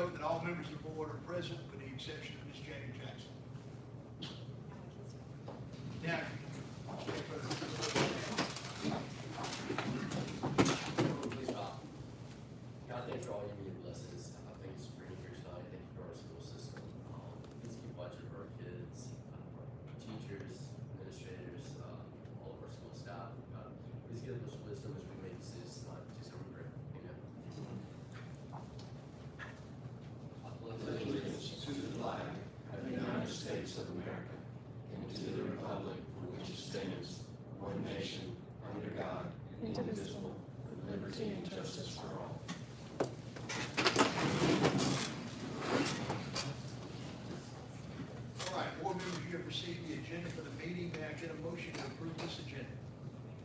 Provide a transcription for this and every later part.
note that all members of the board are present with the exception of Ms. Jamie Jackson. Now, Please stop. God, thanks for all your many blessings. I think it's pretty here tonight. Thank you for our school system. Please keep watching for our kids, teachers, administrators, all of our school staff. Please give us wisdom as we make decisions tonight. Just so we pray. Amen. I pledge allegiance to the flag of the United States of America and to the republic for which it stands, one nation, under God, indivisible, with liberty and justice for all. all right, board members, you have received the agenda for the meeting. May I get a motion to approve this agenda?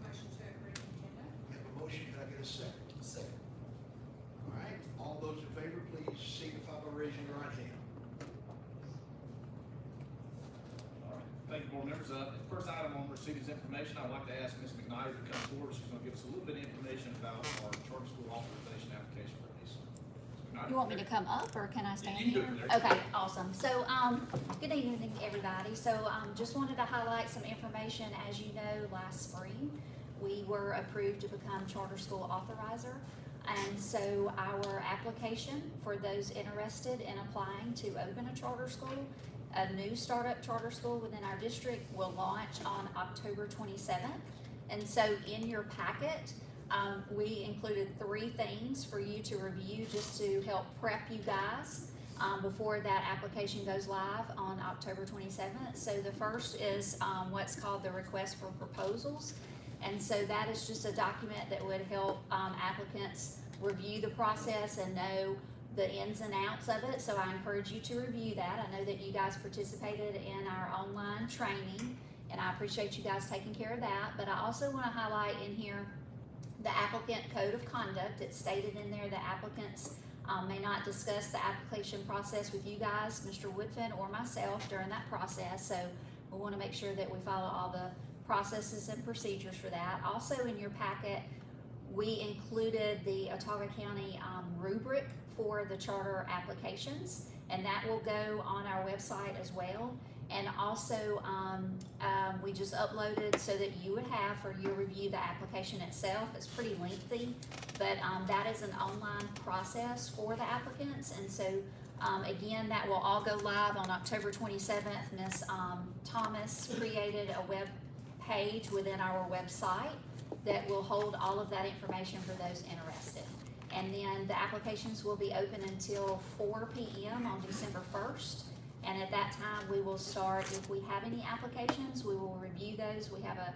Motion to approve the agenda. I have a motion, can I get a second? Second. All right, all those in favor, please signify by raising your right hand. All right, thank you, board members. First item on receipt is information. I'd like to ask Ms. McKnight to come forward. She's going to give us a little bit of information about our charter school authorization application release. Ms. McKnight? You want me to come up or can I stand You can do here? it from there. Okay, awesome. So, good evening, everybody. So, just wanted to highlight some information. As you know, last spring, we were approved to become charter school authorizer. And so our application for those interested in applying to open a charter school, a new startup charter school within our district will launch on October 27th. And so in your packet, we included 3 things for you to review just to help prep you guys before that application goes live on October 27th. So the first is what's called the request for proposals. And so that is just a document that would help applicants review the process and know the ins and outs of it. So I encourage you to review that. I know that you guys participated in our online training, and I appreciate you guys taking care of that. But I also want to highlight in here the applicant code of conduct. It's stated in there that applicants may not discuss the application process with you guys, Mr. Woodfin or myself, during that process. So we want to make sure that we follow all the processes and procedures for that. Also in your packet, we included the Autauga County rubric for the charter applications, and that will go on our website as well. And also, we just uploaded so that you would have for your review the application itself. It's pretty lengthy, but that is an online process for the applicants. And so, again, that will all go live on October 27th. Ms. Thomas created a web page within our website that will hold all of that information for those interested. And then the applications will be open until 4 p.m. on December 1st. And at that time, we will start, if we have any applications, we will review those. We have a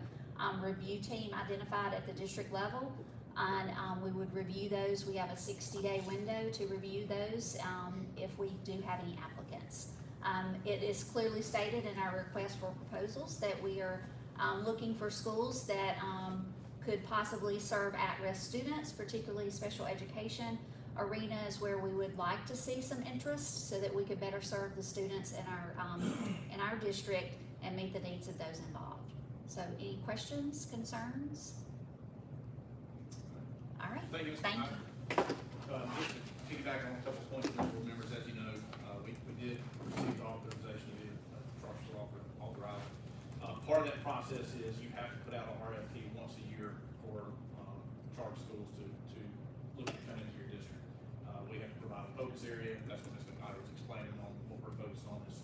review team identified at the district level, and we would review those. We have a 60-day window to review those if we do have any applicants. It is clearly stated in our request for proposals that we are looking for schools that could possibly serve at-risk students, particularly special education arenas where we would like to see some interest so that we could better serve the students in our district and meet the needs of those involved. So any questions, concerns? All right, Thank you, Ms. thank McKnight. you. Just to piggyback on a couple points, board members, as you know, we did receive the authorization to be a charter school authorized. Part of that process is you have to put out an RFP once a year for charter schools to look at coming into your district. We have to provide a focus area. That's what Ms. McKnight was explaining on what we're focused on is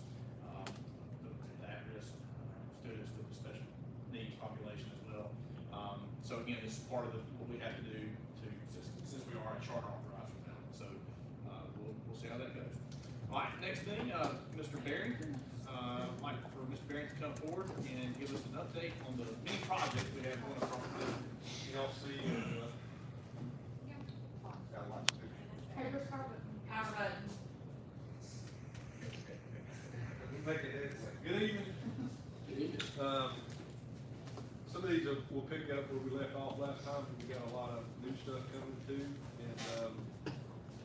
the at-risk students with the special needs population as well. So again, this is part of what we have to do since we are a charter authorizer now. So we'll see how that goes. All right, next thing, Mr. Barrington. I'd like for Mr. Barrington to come forward and give us an update on the many projects we have going across the district. Y'all see, got lots of pictures. Power button. We make it headway. Good evening. Good evening. Some of these will pick up where we left off last time. We got a lot of new stuff coming too, and some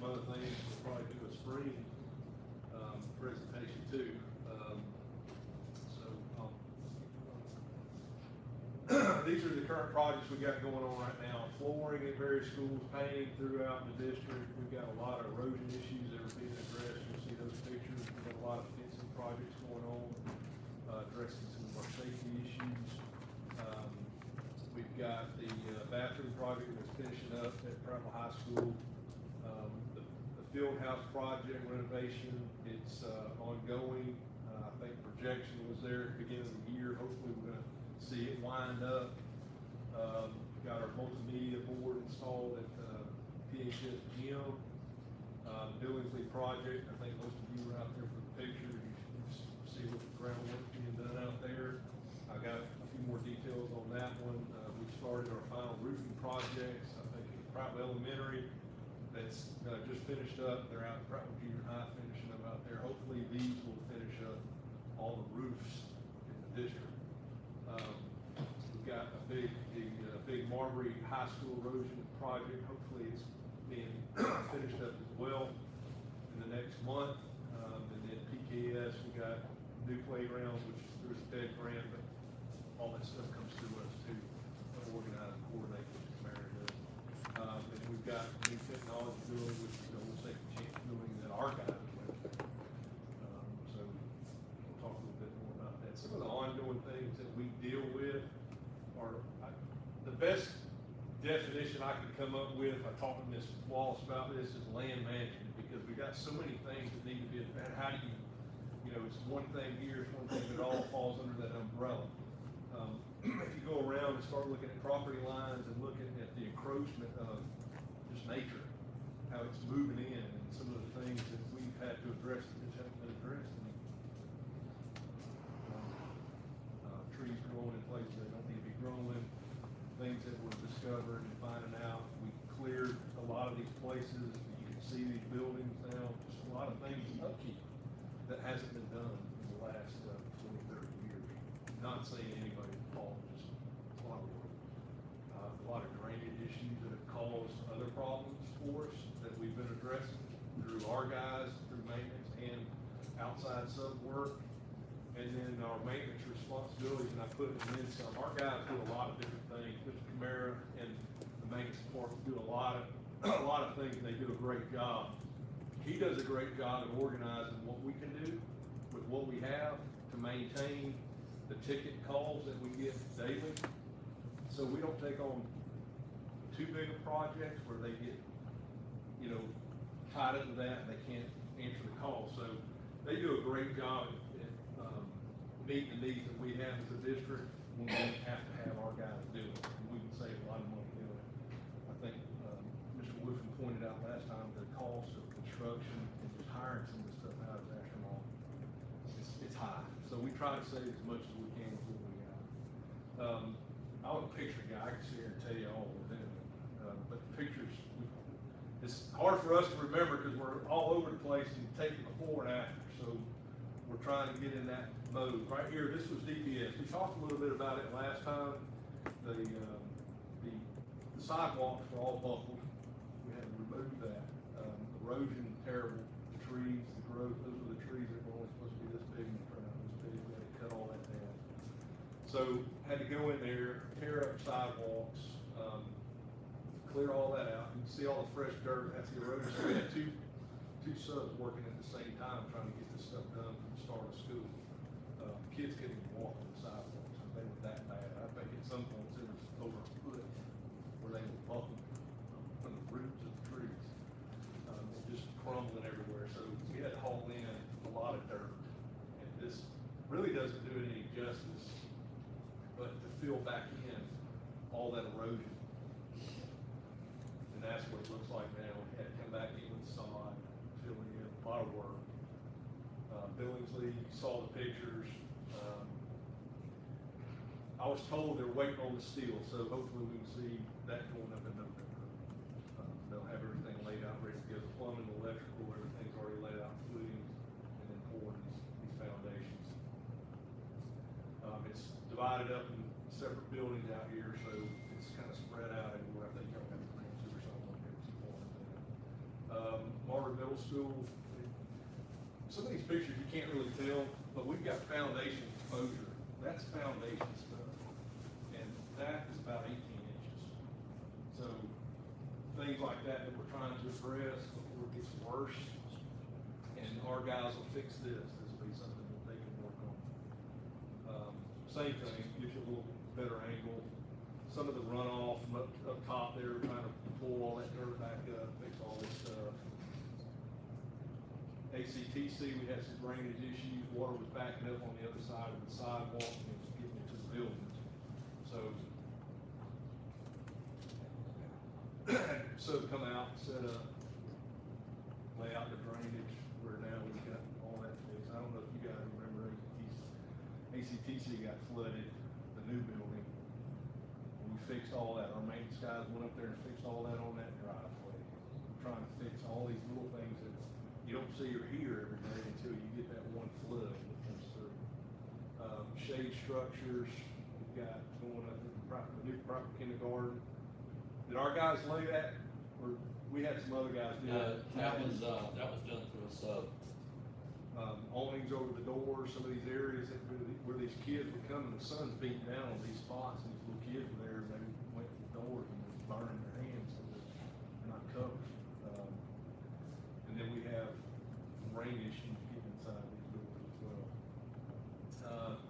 other things we'll probably do a spring presentation too. These are the current projects we got going on right now. Flooring striping at various schools, painting throughout the district. We've got a lot of erosion issues that are being addressed. You'll see those pictures. We've got a lot of fencing projects going on, addressing some of our safety issues. We've got the bathroom project that's finishing up at Prattville High School. The field house project renovation, it's ongoing. I think projection was there at the beginning of the year. Hopefully we're gonna see it wind up. Got our multimedia board installed at PHS Gym. Billingsley project, I think most of you were out there for the picture. You see what the groundwork being done out there. I got a few more details on that one. We started our final roofing projects, I think at Prattville Elementary, that's just finished up. They're out at Prattville Junior High finishing up out there. Hopefully these will finish up all the roofs in the district. We've got a big Marbury High School erosion project. Hopefully it's being finished up as well in the next month. And then PKS, we got new playgrounds, which is through a SPED grant, but all that stuff comes through us too, organize and coordinate with the mayor does. And we've got new technology building, which is the old Safety Chance building that our guys went to. So we'll talk a little bit more about that. Some of the ongoing things that we deal with are, the best definition I could come up with, I talked to Ms. Wallace about this, is land management, because we got so many things that need to be, and how do you know, it's one thing here, it's one thing, but it all falls under that umbrella. If you go around and start looking at property lines and looking at the encroachment of just nature, how it's moving in, and some of the things that we've had to address that just haven't been addressed. Trees growing in places they don't need to be growing, things that we're discovering and finding out. We cleared a lot of these places. You can see these buildings now, just a lot of things, upkeep that hasn't been done in the last 20, 30 years. Not saying anybody's fault, just a lot of work. A lot of drainage issues that have caused other problems for us that we've been addressing through our guys, through maintenance and outside sub work. And then our maintenance responsibilities, and I put it in some. Our guys do a lot of different things. Mr. Camara and the maintenance department do a lot of things, and they do a great job. He does a great job of organizing what we can do with what we have to maintain the ticket calls that we get daily. So we don't take on too big of projects where they get, you know, tied into that and they can't answer the call. So they do a great job at meeting the needs that we have as a district when we have to have our guys do it. And we can save a lot of money doing it. I think Mr. Woodford pointed out last time the cost of construction and just hiring some of this stuff out is astronomical. It's high. So we try to save as much as we can with what we got. I'm a picture guy. I can sit here and tell you all of them. But the pictures, it's hard for us to remember because we're all over the place and taking before and after. So we're trying to get in that mode. Right here, this was DPS. We talked a little bit about it last time. The sidewalks were all buckled. We had to remove that. Erosion, terrible. The trees, the growth, those were the trees that were only supposed to be this big in the front, this big. We had to cut all that down. So had to go in there, tear up sidewalks, clear all that out. You can see all the fresh dirt. That's the erosion. So we had two subs working at the same time trying to get this stuff done from the start of school. Kids couldn't even walk on the sidewalks. They were that bad. I think at some points it was over a foot where they were buckled from the roots of the trees. And just crumbling everywhere. So we had to haul in a lot of dirt. And this really doesn't do it any justice, but to fill back in all that erosion. And that's what it looks like now. We had to come back in with sod, fill in, a lot of work. Billingsley, you saw the pictures. I was told they're waiting on the steel, so hopefully we can see that going up in November. They'll have everything laid out, ready to go. The plumbing, the electrical, everything's already laid out, footings, and then pouring these foundations. It's divided up in separate buildings out here, so it's kind of spread out everywhere. I think y'all have plans or something like that. Marbury Middle School. Some of these pictures you can't really tell, but we've got foundation exposure. That's foundation stuff. And that is about 18 inches. So things like that that we're trying to address before it gets worse. And our guys will fix this. This will be something that they can work on. Same thing, gives you a little better angle. Some of the runoff from up top there, trying to pull all that dirt back up, fix all this stuff. ACTC, we had some drainage issues. Water was backing up on the other side of the sidewalk and it was getting into the buildings. So come out, set up, lay out the drainage, where now we've got all that fixed. I don't know if you guys remember ACTC got flooded, the new building. And we fixed all that. Our maintenance guys went up there and fixed all that on that driveway. We're trying to fix all these little things that you don't see or hear every day until you get that one flood that comes through. Shade structures, we've got going up the new proper kindergarten. Did our guys lay that, or we had some other guys do that? That was done through a sub. Awnings over the doors, some of these areas that where these kids would come and the sun's beating down on these spots, and these little kids were there, and they went to the doors and was burning their hands, so they're not covered. And then we have rain issues getting inside these buildings as well.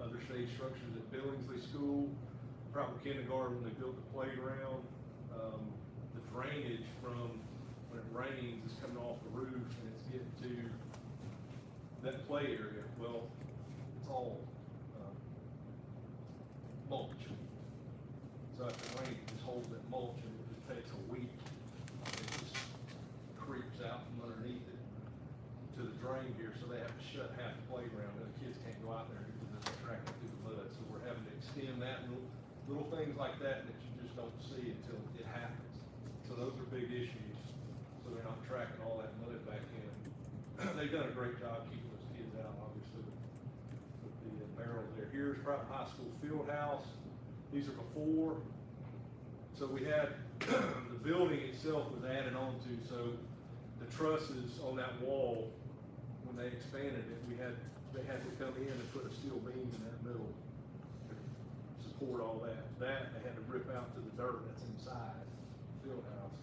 Other shade structures at Billingsley School, proper kindergarten, when they built the playground, the drainage from when it rains is coming off the roof and it's getting to that play area. Well, it's all mulch. So after rain, it just holds that mulch and it just takes a week. It just creeps out from underneath it to the drain here, so they have to shut half the playground and the kids can't go out there because they're tracking through the mud. So we're having to extend that, little things like that that you just don't see until it happens. So those are big issues, so they're not tracking all that mud back in. They've done a great job keeping those kids out, obviously, with the barrels there. Here's Proughton High School field house. These are before. So we had, the building itself was added on to, so the trusses on that wall, when they expanded it, they had to come in and put a steel beam in that middle to support all that. That, they had to rip out to the dirt that's inside the field house.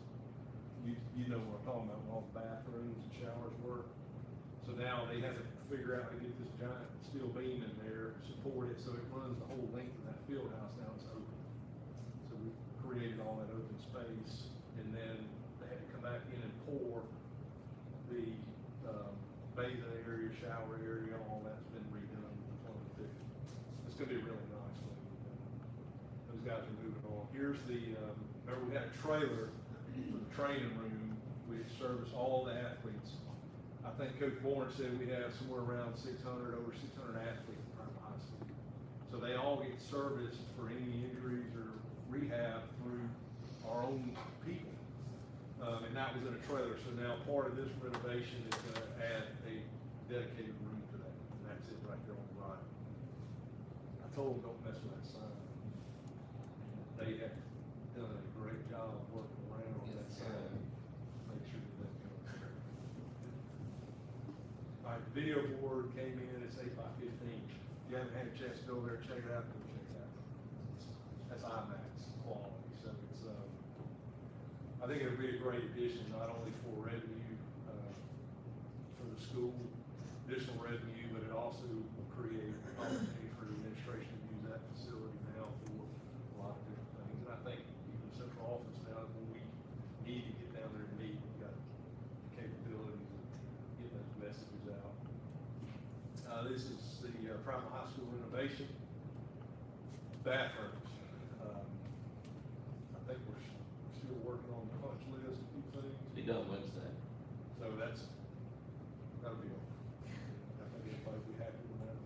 You know what I'm talking about, where all the bathrooms and showers were. So now they have to figure out how to get this giant steel beam in there, support it, so it runs the whole length of that field house. Now it's open. So we created all that open space, and then they had to come back in and pour the bathing area, shower area, all that's been redone. It's gonna be really nice when we're done. Those guys are moving on. Here's the, remember we had a trailer for the training room, which serviced all the athletes. I think Coach Bourne said we have somewhere around over 600 athletes in Proughton High School. So they all get serviced for any injuries or rehab through our own people. And that was in a trailer, so now part of this renovation is gonna add a dedicated room to that, and that's it right there on the right. I told them, don't mess with that sign. They have done a great job working around on that sign, make sure that that goes there. All right, video board came in, it's 8x15. If you haven't had a chance to go there, check it out, go check it out. That's IMAX quality, so it's, I think it'll be a great addition, not only for revenue, for the school, additional revenue, but it also will create opportunity for the administration to use that facility now for a lot of different things. And I think even the central office now, when we need to get down there and meet, we've got the capabilities of getting those messages out. This is the Proughton High School renovation. Bathrooms. I think we're still working on the punch list, a few things. Be done Wednesday. So that'll be over. I think everybody will be happy with that.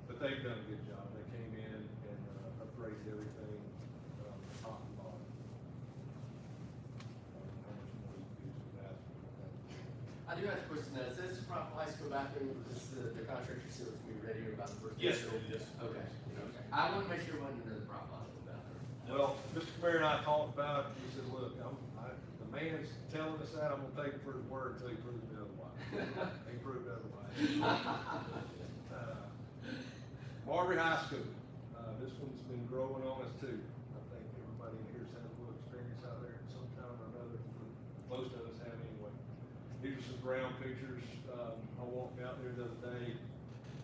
But they've done a good job. They came in and upgraded everything, top and bottom. How much more you can do with that? I do have a question now. It says Proughton High School bathroom, this is the contractor said it's gonna be ready about the first. Yes, year. it is. Okay, okay. I wanna make sure it wasn't another Proughton High School bathroom. Well, Mr. Mayor and I talked about it. He said, look, the man's telling us that, I'm gonna take him for his word until he proves it otherwise. He proved otherwise. Marbury High School, this one's been growing on us too. I think everybody in here's had a little experience out there at some time or another. some ground pictures. I walked out there the other day.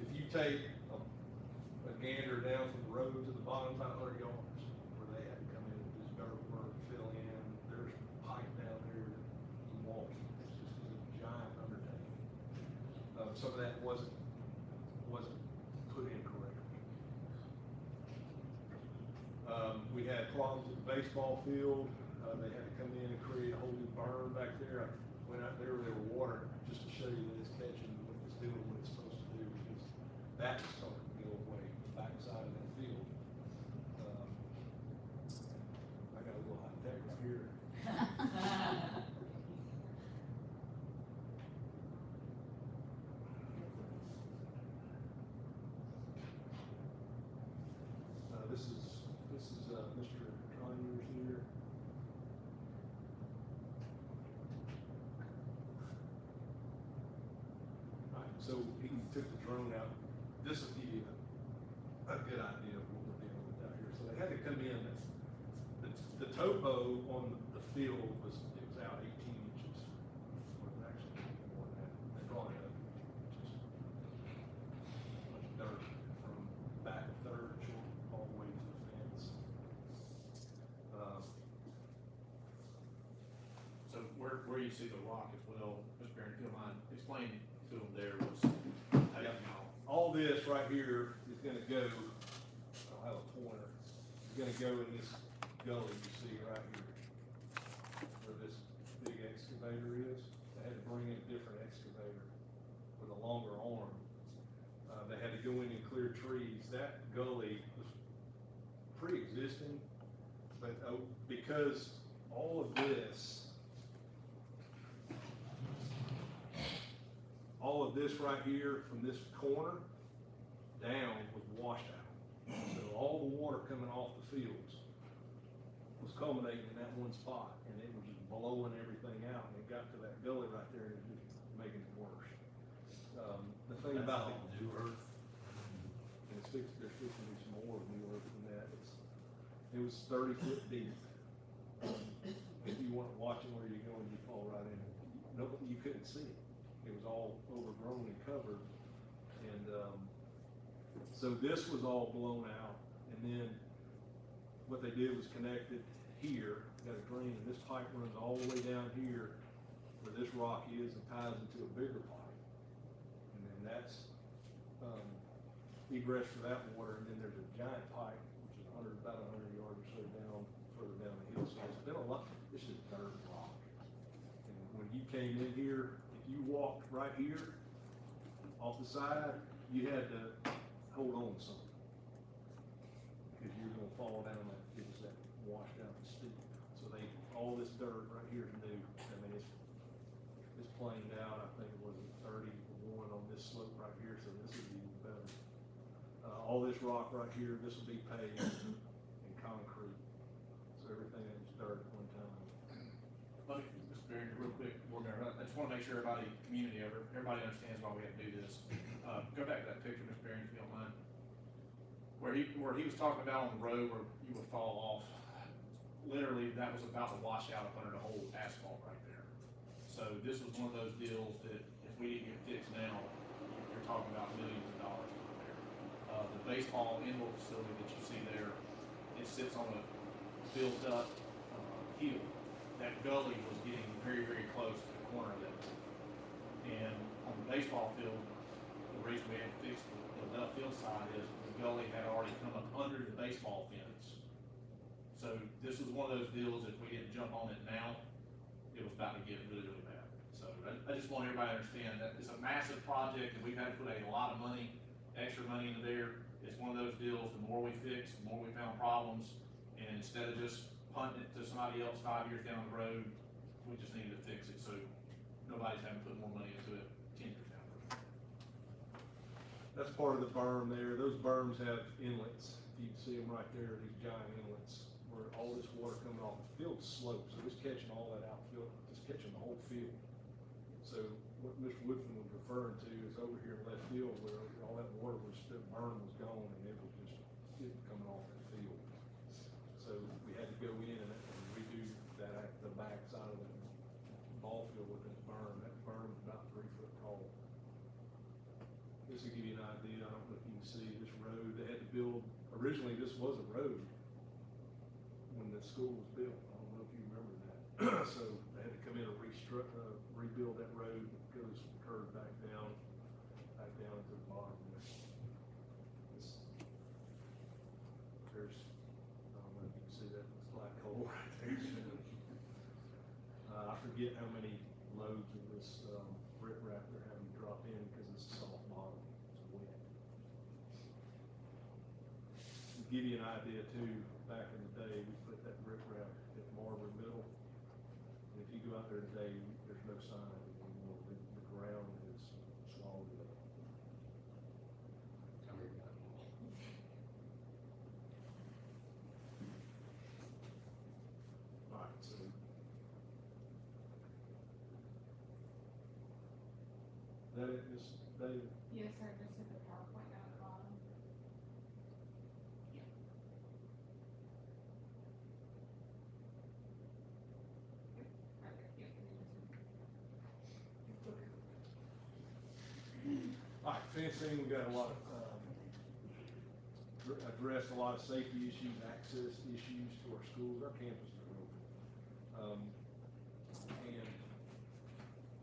If you take a gander down from the road to the bottom, about 100 yards, where they had to come in with this dirt work, fill in. There's pipe down there that you walk. It's just a giant undertaking. Some of that wasn't put in correctly. We had problems with the baseball field. They had to come in and create a whole new berm back there. I went out there where they were watering, just to show you that it's catching what it's doing, what it's supposed to do, because that's starting to go away, the backside of that field. I got a little high tech right here. This is Mr. Conyers here. Right, so he took the drone out. This will give you a good idea of what we're dealing with out here. So they had to come in. The topo on the field was out 18 inches. Or actually more than that. They brought it up just much dirt from back third short all the way to the fence. So where you see the rock as well, Mr. Barron, if you don't mind, explain to them there what's taking off. All this right here is gonna go, I'll have a pointer, it's gonna go in this gully you see right here. Where this big excavator is, they had to bring in a different excavator with a longer arm. They had to go in and clear trees. That gully was pre-existing, but because all of this right here from this corner down was washed out. So all the water coming off the fields was culminating in that one spot, and it was just blowing everything out, and it got to that gully right there, and it was just making it worse. The thing about the new earth. and there's fixing to be some more new earth than that. It was 30 foot deep. If you weren't watching where you're going, you fall right in. You couldn't see it. It was all overgrown and covered. And so this was all blown out. And then what they did was connected here, got a drain, and this pipe runs all the way down here where this rock is and ties into a bigger pipe. And then that's egress for that water, and then there's a giant pipe, which is about 100 yards or so down, further down the hill. So it's been a lot, this is dirt and rock. And when you came in here, if you walked right here, off the side, you had to hold on to something. Because you're gonna fall down that, it was that washed out and steep. So all this dirt right here is new. I mean, it's planed out, I think it was 31 on this slope right here, so this is even better. All this rock right here, this will be paved and concrete. So everything that was dirt at one time. Let me, Mr. Barron, real quick, board member, I just wanna make sure everybody, community, everybody understands why we have to do this. Go back to that picture, Mr. Barron, if you don't mind. Where he was talking about on the road where you would fall off, literally, that was about to wash out up under the whole asphalt right there. So this was one of those deals that if we didn't get fixed now, you're talking about millions of dollars right there. The baseball indoor facility that you see there, it sits on a built up hill. That gully was getting very, very close to the corner of that. And on the baseball field, the reason we had to fix the left field side is the gully had already come up under the baseball fence. So this was one of those deals, if we didn't jump on it now, it was about to get really, really bad. So I just want everybody to understand that it's a massive project, and we've had to put a lot of money, extra money into there. It's one of those deals, the more we fix, the more we found problems, and instead of just punting it to somebody else 5 years down the road, we just needed to fix it, so nobody's having to put more money into it 10 years down the road. That's part of the berm there. Those berms have inlets. You can see them right there, these giant inlets, where all this water coming off the field slope. So it's catching all that outfield, it's catching the whole field. So what Mr. Woodfin was referring to is over here in left field where all that water was, the berm was gone, and it was just coming off that field. So we had to go in and redo that, the back side of the ball field with that berm. That berm is about Just to give you an idea, I don't know if you can see this road, they had to build, originally this was a road when the school was built, I don't know if you remember that. So they had to come in and rebuild that road, it goes curved back down to the bottom there. There's, I don't know if you can see that, it's black hole right there. I forget how many loads of this, riprap they're having to drop in because it's a soft bottom, it's wet. To give you an idea too, back in the day, we put that riprap at Marvin Middle. And if you go out there today, there's no sign of it anymore, the ground is swallowed up. Alright, so. That it, Miss David? Yes, sir, just hit the PowerPoint down at the bottom. Right there, yep. Alright, fencing, we got a lot of, addressed a lot of safety issues, access issues to our schools, our campuses are open. And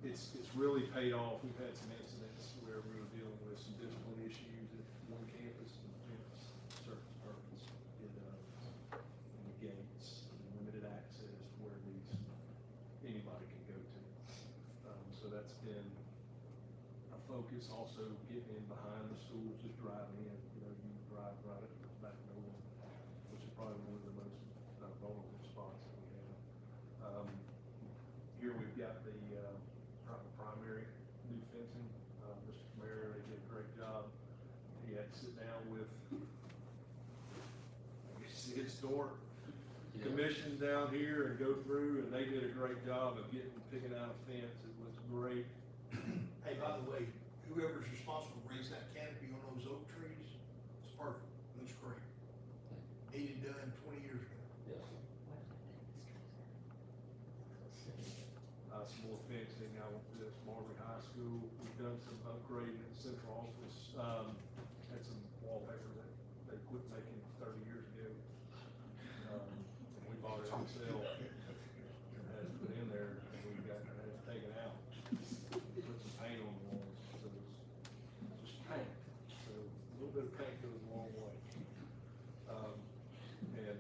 it's really paid off, we've had some incidents where we were dealing with some discipline issues at one campus, and the fence, certain departments did, in the gates, limited access where anybody can go to. So that's been a focus, also getting in behind the schools, just driving in, you drive right up to the back door, which is probably one of the most vulnerable spots that we have. Here we've got the primary new fencing. Mr. Mayor, they did a great job. He had to sit down with, I guess, the historic commission down here and go through, and they did a great job of picking out a fence. It was great. Hey, by the way, whoever's responsible for raising that canopy on those oak trees, it's perfect, looks great. Needed done 20 years ago. Yes. Some more fencing. I went to this Marbury High School. We've done some upgrading in the central office. Had some wallpaper that they quit making 30 years ago. And we bought it ourselves and had it put in there, and we had it taken out. Put some paint on the walls, so it's just paint. So a little bit of paint goes a long way. And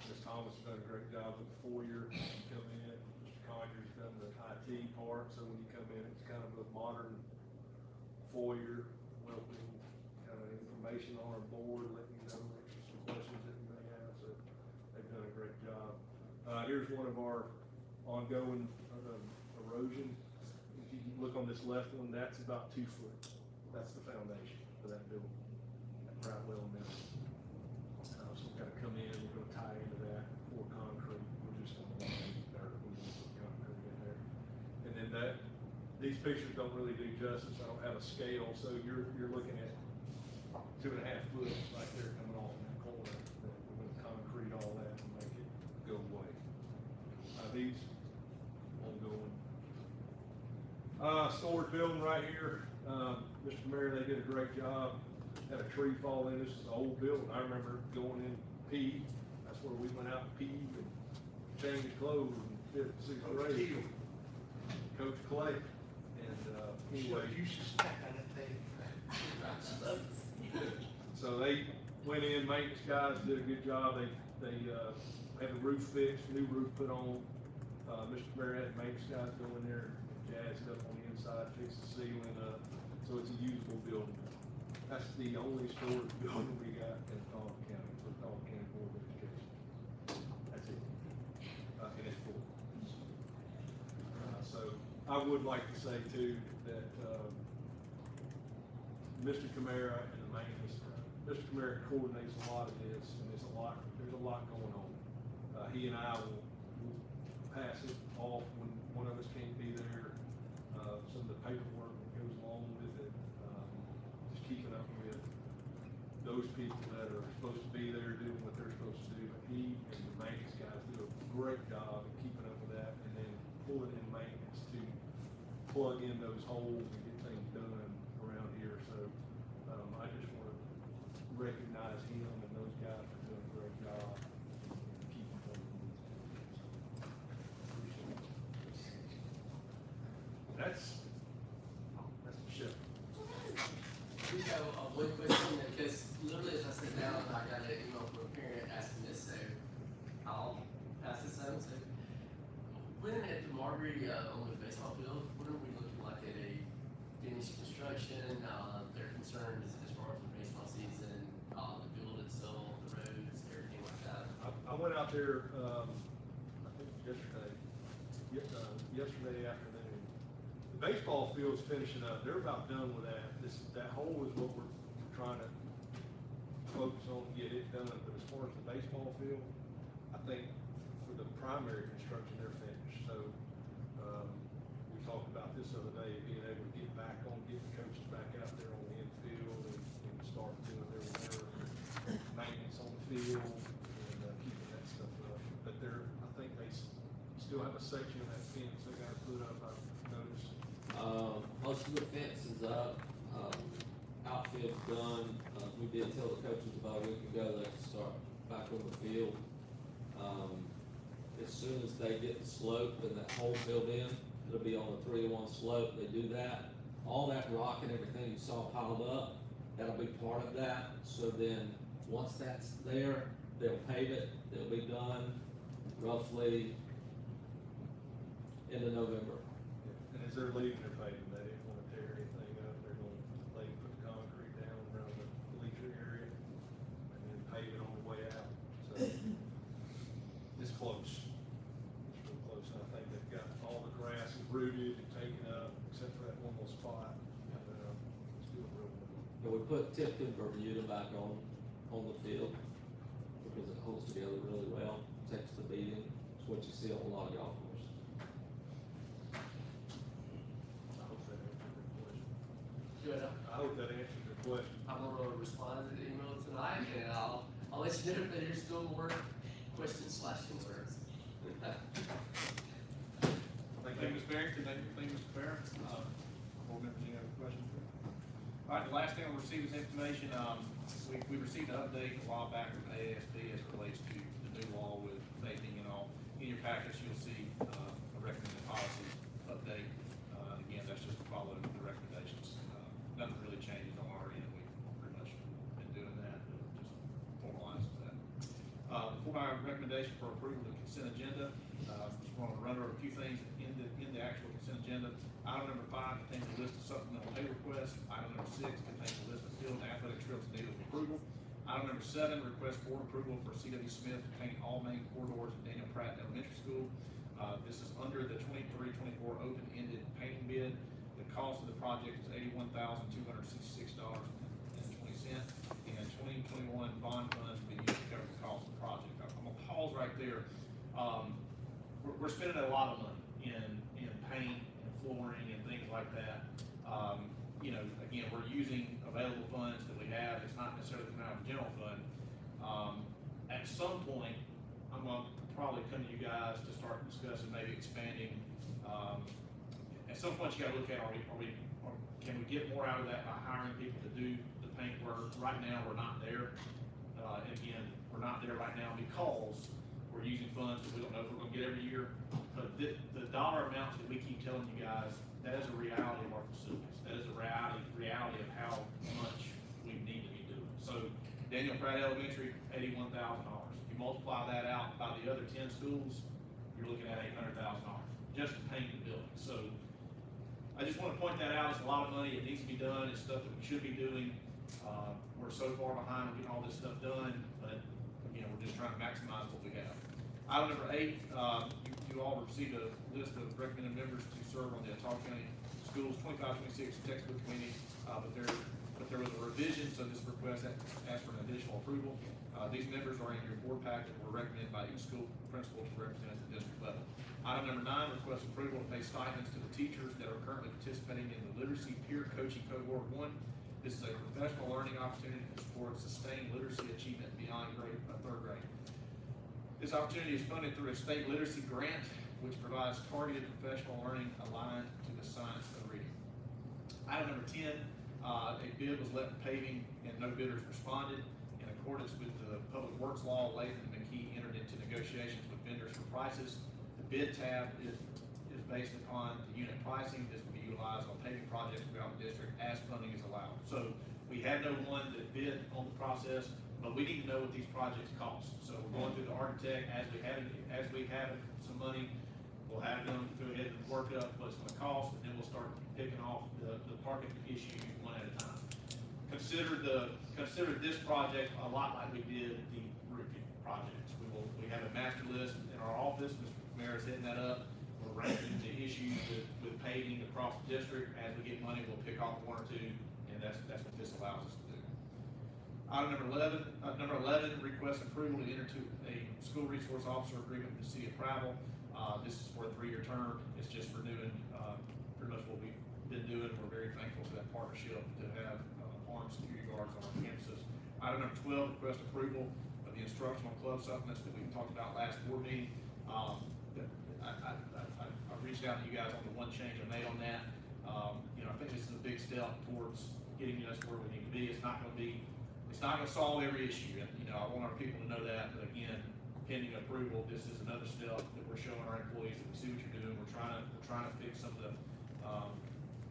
Ms. Thomas has done a great job with the foyer. You come in, Mr. Conyers done the IT part, so when you come in, it's kind of a modern foyer, welcoming, kind of information on our board, letting you know some questions that you may have, so they've done a great job. Here's one of our ongoing erosion. If you look on this left one, that's about 2 foot. That's the foundation for that building, at Brightwell Middle. So we've got to come in, we're gonna tie into that, pour concrete, we're just gonna put concrete in there. And then these pictures don't really do justice, I don't have a scale, so you're looking at 2.5 foot right there coming off in that corner. That we're gonna concrete all that and make it go away. These ongoing. Storage building right here, Mr. Mayor, they did a great job. Had a tree fall in, this is an old building, I remember going in pee, that's where we went out and pee and changed clothes in fifth, sixth grade. Coach Clay, and, anyway. You should stack on that thing. So they went in, maintenance guys did a good job, they had the roof fixed, new roof put on. Mr. Mayor had maintenance guys go in there and jazz it up on the inside, fix the ceiling up, so it's a usable building. That's the only storage building we got in Collier County, for Collier County Board of Education. That's it. And it's full. So I would like to say too, that, Mr. Camara and the maintenance, Mr. Camara coordinates a lot of this, and there's a lot going on. He and I will pass it off when one of us can't be there. Some of the paperwork that goes along with it, just keeping up with those people that are supposed to be there doing what they're supposed to do. But he and the maintenance guys do a great job of keeping up with that, and then pulling in maintenance to plug in those holes and get things done around here. So recognize him and those guys are doing a great job. Keep coming. That's the show. We have one question, because literally as I sit down, I got an email from a parent asking this, so I'll pass this on. So, when at the Marbury, on the baseball field, when are we looking like at a finished construction? They're concerned as far as the baseball season, the field itself, the roads, everything like that. I went out there, I think yesterday, yesterday afternoon. The baseball field's finishing up, they're about done with that. That hole is what we're trying to focus on, get it done, but as far as the baseball field, I think for the primary construction, they're finished. So, we talked about this the other day, being able to get back on, get the coaches back out there on the infield and start doing their maintenance on the field and keeping that stuff up. But I think they still have a section of that fence they gotta put up, I've noticed. Most of the fence is up, outfield's done, we did tell the coaches about a week ago they can start back on the field. As soon as they get the slope and that hole filled in, it'll be on the 3-to-1 slope, they do that. All that rock and everything you saw piled up, that'll be part of that, so then, once that's there, they'll pave it, it'll be done roughly into November. And as they're leaving their paving, they didn't wanna tear anything up, they're gonna put the concrete down around the bleacher area and then pave it on the way out, so it's close. It's real close, and I think they've got all the grass is rooted and taken up, except for that one little spot, and, it's doing real well. And we put Tipton Bermuda back on the field, because it holds together really well, takes the beating, it's what you see on a lot of golf courses. I hope that answered your question. Good. I hope that answered your question. I'm gonna respond to the email tonight, and I'll let you know if there's still more questions/concerns. Thank Thank you, Ms. Barrington, thank you, Mr. Farrer. Board members, any other questions? All right, the last thing I received is information, we received an update a while back from AASB as it relates to the new law with vaping and all. In your package, you'll see, a recommended policy update. Again, that's just to follow the recommendations. Nothing really changes on our end, we've pretty much been doing that, but it just formalizes that. For my recommendation for approval of the consent agenda, just want to run over a few things in the actual consent agenda. Item number 5 contains a list of supplemental pay requests. Item number 6 contains a list of field and athletic trips in need of approval. Item number 7 requests board approval for C.W. Smith to paint all main corridors at Daniel Pratt Elementary School. This is under the 23-24 open-ended painting bid. The cost of the project is $81,266.20, and 2021 bond funds will be used to cover the cost of the project. I'm gonna pause right there. We're spending a lot of money in paint and flooring and things like that. Again, we're using available funds that we have. It's not necessarily coming out of the general fund. At some point, I'm gonna probably come to you guys to start discussing maybe expanding. At some point, you gotta look at, can we get more out of that by hiring people to do the paint work? Right now, we're not there. Again, we're not there right now because we're using funds that we don't know if we're gonna get every year. But the dollar amounts that we keep telling you guys, that is a reality of our facilities. That is a reality of how much we need to be doing. So Daniel Pratt Elementary, $81,000. If you multiply that out by the other 10 schools, you're looking at $800,000 just to paint the building. So I just want to point that out. It's a lot of money. It needs to be done. It's stuff that we should be doing. We're so far behind on getting all this stuff done, but again, we're just trying to maximize what we have. Item number 8, you all received a list of recommended members to serve on the Ottawa County Schools 25-26 textbook committee, but there was a revision, so this request asked for an additional approval. These members are in your board packet, were recommended by each school principal to represent at the district level. Item number 9 requests approval to pay stipends to the teachers that are currently participating in the Literacy Peer Coaching Cohort 1. This is a professional learning opportunity to support sustained literacy achievement beyond third grade. This opportunity is funded through a state literacy grant, which provides targeted professional learning aligned to the science of reading. Item number 10 A bid was left for paving and no bidders responded. In accordance with the Public Works Law, Latham and McKee entered into negotiations with vendors for prices. The bid tab is based upon the unit pricing. This will be utilized on paving projects throughout the district as funding is allowed. So we had no one that bid on the process, but we need to know what these projects cost. So we're going through the architect, as we have some money, we'll have them go ahead and work up what it's gonna cost, and then we'll start picking off the parking issues one at a time. Consider this project a lot like we did the roofing projects. We have a master list in our office, Mr. Mayor is hitting that up. We're ranking the issues with paving across the district. As we get money, we'll pick off one or two, and that's what this allows us to do. Item number 11, request approval to enter into a school resource officer agreement with the city of Prattville. This is for a 3-year term. It's just renewing, pretty much what we've been doing. We're very thankful for that partnership to have armed security guards on our campuses. Item number 12, request approval of the instructional club supplements that we talked about last board meeting. I reached out to you guys on the one change I made on that. I think this is a big step towards getting us where we need to be. It's not gonna solve every issue, and, I want our people to know that, but again, pending approval, this is another step that we're showing our employees that we see what you're doing. We're trying to fix some of the,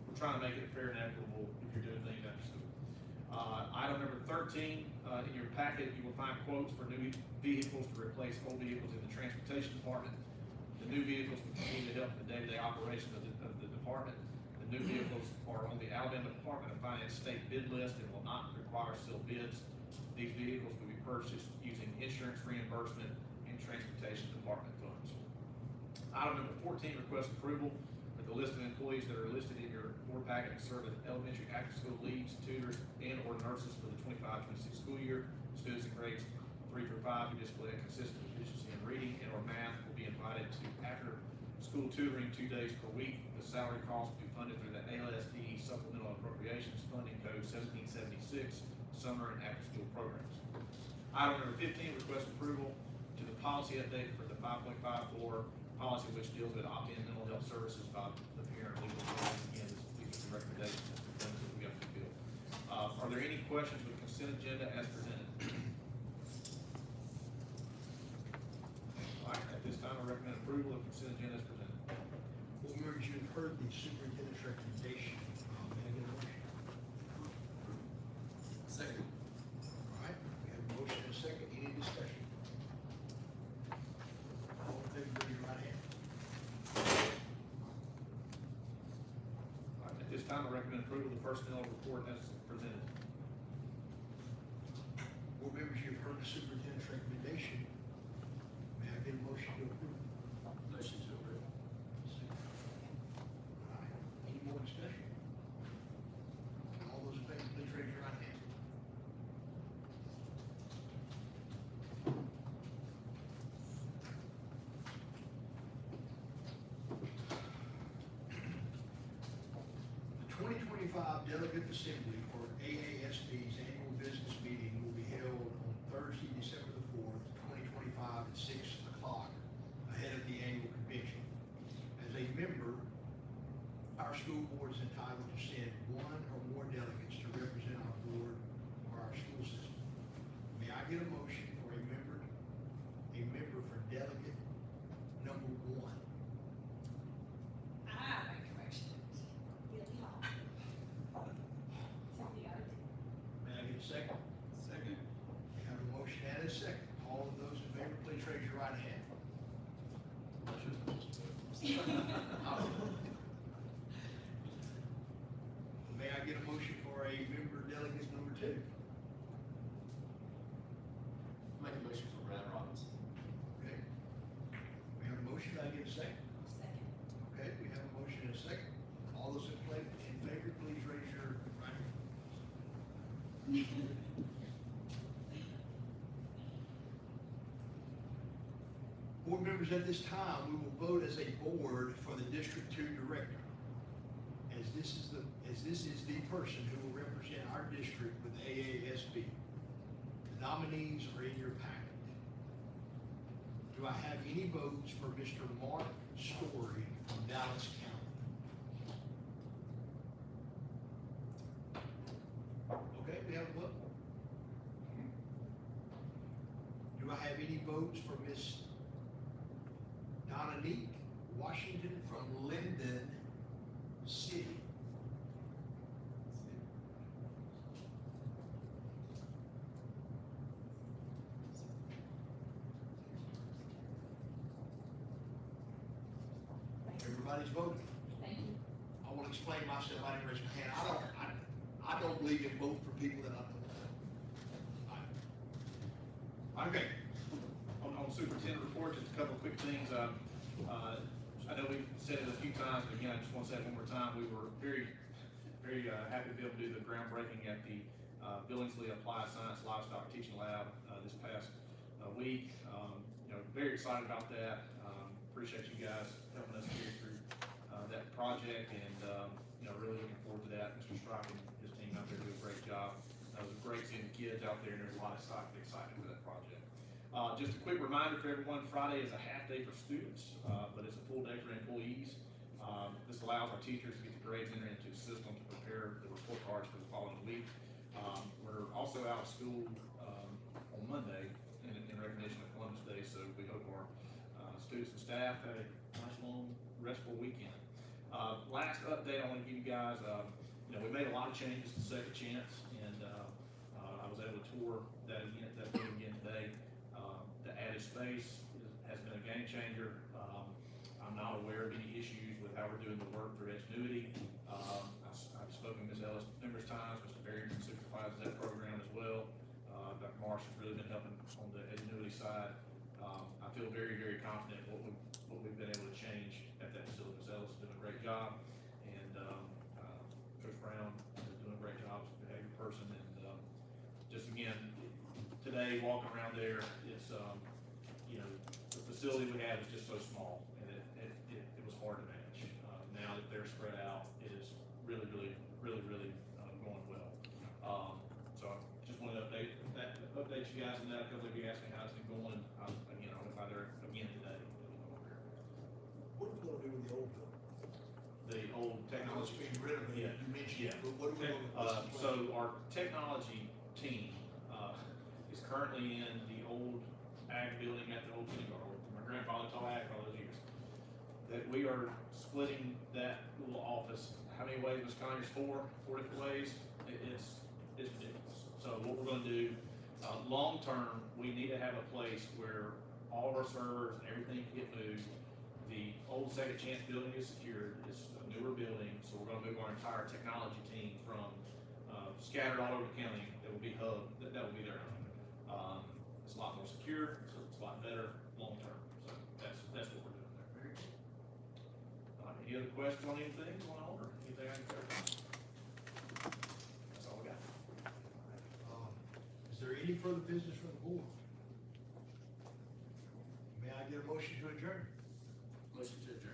we're trying to make it fair and equitable if you're doing things after school. Item number 13, in your packet, you will find quotes for new vehicles to replace old vehicles in the transportation department. The new vehicles will continue to help the day-to-day operation of the department. The new vehicles are on the Alabama Department of Finance state bid list and will not require sealed bids. These vehicles will be purchased using insurance reimbursement and transportation department funds. Item number 14, request approval for the list of employees that are listed in your board packet to serve as elementary after-school leads, tutors, and or nurses for the 25-26 school year. Students in grades 3 through 5 who display a consistent proficiency in reading and or math will be invited to after-school tutoring 2 days per week. The salary cost will be funded through the ALSD Supplemental Appropriations Funding Code 1776 Summer and After-School Programs. Item number 15, request approval to the policy update for the 5.54 policy, which deals with opt-in mental health services by the parent legal advisor. Again, these are the recommendations that we have to fulfill. Are there any questions with consent agenda as presented? All right, at this time, I recommend approval of consent agenda as presented. Board members, you've heard the superintendent's recommendation. May I get a motion? Second. All right, we have a motion and a second. Any discussion? All in favor, raise your right hand. All right, at this time, I recommend approval of the personnel report as presented. Board members, you've heard the superintendent's recommendation. May I get a motion to approve? Motion to approve. All right, any more discussion? All those in favor, please raise your right hand. The 2025 Delegate Assembly for AASB's annual business meeting will be held on Thursday, December the 4th, 2025 at 6 o'clock, ahead of the annual convention. As a member, our school board is entitled to send one or more delegates to represent our board or our school system. May I get a motion for a member for delegate number 1? I make a motion. Billy Hall. Cynthia Oates. May I get a second? Second. We have a motion and a second. All of those in favor, please raise your right hand. May I get a motion for a member delegate number 2? Make a motion for Brad Robinson. Okay. We have a motion. I get a second. Second. Okay, we have a motion and a second. All those in favor, please raise your right hand. Board members, at this time, we will vote as a board for the District 2 Director. As this is the person who will represent our district with AASB. The nominees are in your packet. Do I have any votes for Mr. Mark Story from Dallas County? any votes for Miss Dominique Washington from Linden City? Everybody's voting. Thank you. I want to explain myself, I didn't raise my hand, I don't believe in voting for people that I don't know. Okay, on superintendent report, just a couple of quick things. I know we've said it a few times, but again, I just want to say it one more time. We were very happy to be able to do the groundbreaking at the Billingsley Applied Science Livestock Teaching Lab this past week. Very excited about that. Appreciate you guys helping us carry through that project, and really looking forward to that. Mr. Strike and his team out there do a great job. It was great seeing the kids out there, and there's a lot of excited for that project. Just a quick reminder for everyone, Friday is a half day for students, but it's a full day for employees. This allows our teachers to get the grades entered into the system to prepare the report cards for the following week. We're also out of school on Monday in recognition of Columbus Day, so we hope our students and staff had a nice long restful weekend. Last update I want to give you guys, we made a lot of changes to Second Chance, and I was able to tour that building again today. The added space has been a game changer. I'm not aware of any issues with how we're doing the work through Edgenuity. I've spoken to Ms. Ellis numerous times. Mr. Barrington supervises that program as well. Dr. Marsh has really been helping on the Edgenuity side. I feel very, very confident what we've been able to change at that facility. Ms. Ellis is doing a great job, and Coach Brown is doing a great job as a behavior person. And just again, today walking around there, it's the facility we have is just so small, and it was hard to manage. Now that they're spread out, it is really going well. So I just wanted to update you guys on that. A couple of you asked me how it's been going. I went by there again today. What are we gonna do with the old building? The old I know it's technology. being renovated, Yeah. you mentioned Yeah. it, but what are we gonna? So our technology team is currently in the old ag building at the old kindergarten. My grandfather taught ag for all those years. That we are splitting that little office. How many ways, Ms. Conyers? Four different ways. It's ridiculous. So what we're gonna do, long term, we need to have a place where all of our servers and everything can get moved. The old Second Chance building is secured. It's a newer building, so we're gonna move our entire technology team from scattered all over the county. That will be hub. That will be their home. It's a lot more secure. So it's a lot better long term. So that's what we're doing there. Very good. Any other questions on anything going on, or anything I can clarify? That's all we got. Is there any further business from the board? May I get a motion to adjourn? Motion to adjourn.